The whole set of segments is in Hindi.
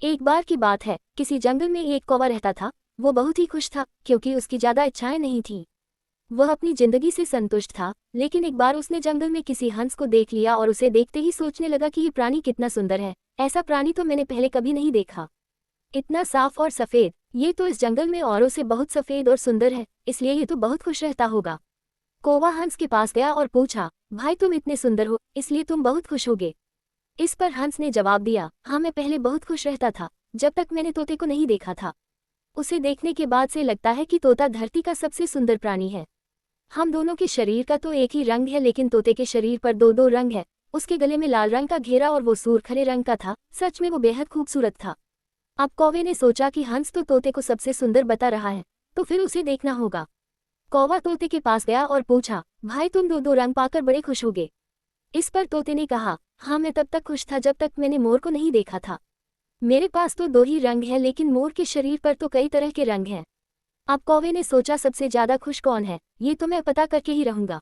एक बार की बात है, किसी जंगल में एक कौवा रहता था। वो बहुत ही खुश था क्योंकि उसकी ज्यादा इच्छाएं नहीं थीं। वह अपनी जिंदगी से संतुष्ट था, लेकिन एक बार उसने जंगल में किसी हंस को देख लिया और उसे देखते ही सोचने लगा कि ये प्राणी कितना सुंदर है। ऐसा प्राणी तो मैंने पहले कभी नहीं देखा। इतना साफ और सफेद, ये तो इस जंगल में औरों से बहुत सफेद और सुंदर है, इसलिए ये तो बहुत खुश रहता होगा। कौवा हंस के पास गया और पूछा, भाई तुम इतने सुंदर हो, इसलिए तुम बहुत खुश होगे। इस पर हंस ने जवाब दिया, हाँ मैं पहले बहुत खुश रहता था, जब तक मैंने तोते को नहीं देखा था। उसे देखने के बाद से लगता है कि तोता धरती का सबसे सुंदर प्राणी है। हम दोनों के शरीर का तो एक ही रंग है, लेकिन तोते के शरीर पर दो दो रंग है। उसके गले में लाल रंग का घेरा और वो सूर्ख हरे रंग का था। सच में वो बेहद खूबसूरत था। अब कौवे ने सोचा कि हंस तो तोते को सबसे सुंदर बता रहा है, तो फिर उसे देखना होगा। कौवा तोते के पास गया और पूछा, भाई तुम दो दो रंग पाकर बड़े खुश होगे। इस पर तोते ने कहा, हाँ मैं तब तक खुश था जब तक मैंने मोर को नहीं देखा था। मेरे पास तो दो ही रंग है, लेकिन मोर के शरीर पर तो कई तरह के रंग हैं। अब कौवे ने सोचा, सबसे ज्यादा खुश कौन है, ये तो मैं पता करके ही रहूंगा।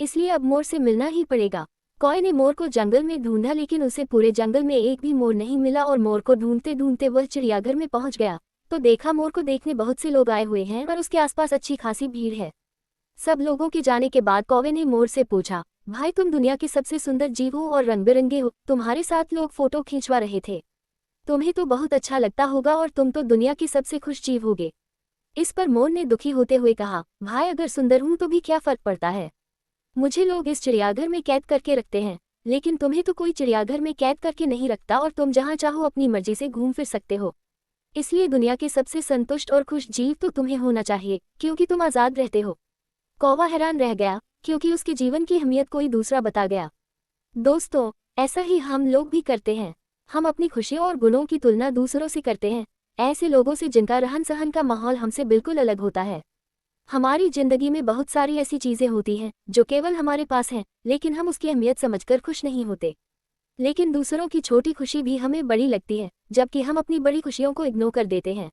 इसलिए अब मोर से मिलना ही पड़ेगा। कौवे ने मोर को जंगल में ढूंढा, लेकिन उसे पूरे जंगल में एक भी मोर नहीं मिला और मोर को ढूंढते ढूंढते वह चिड़ियाघर में पहुंच गया। तो देखा मोर को देखने बहुत से लोग आए हुए हैं और उसके आसपास अच्छी खासी भीड़ है। सब लोगों के जाने के बाद कौवे ने मोर से पूछा, भाई तुम दुनिया के सबसे सुंदर जीव हो और रंग बिरंगे हो, तुम्हारे साथ लोग फोटो खींचवा रहे थे। तुम्हें तो बहुत अच्छा लगता होगा और तुम तो दुनिया के सबसे खुश जीव होगे। इस पर मोर ने दुखी होते हुए कहा, भाई अगर सुंदर हूं तो भी क्या फर्क पड़ता है। मुझे लोग इस चिड़ियाघर में कैद करके रखते हैं, लेकिन तुम्हें तो कोई चिड़ियाघर में कैद करके नहीं रखता और तुम जहां चाहो अपनी मर्जी से घूम फिर सकते हो। इसलिए दुनिया के सबसे संतुष्ट और खुश जीव तो तुम्हें होना चाहिए, क्योंकि तुम आज़ाद रहते हो। कौवा हैरान रह गया, क्योंकि उसके जीवन की अहमियत कोई दूसरा बता गया। दोस्तों, ऐसा ही हम लोग भी करते हैं। हम अपनी खुशियों और गुणों की तुलना दूसरों से करते हैं, ऐसे लोगों से जिनका रहन सहन का माहौल हमसे बिल्कुल अलग होता है। हमारी जिंदगी में बहुत सारी ऐसी चीजें होती हैं जो केवल हमारे पास हैं, लेकिन हम उसकी अहमियत समझकर खुश नहीं होते। लेकिन दूसरों की छोटी खुशी भी हमें बड़ी लगती है, जबकि हम अपनी बड़ी खुशियों को इग्नोर कर देते हैं।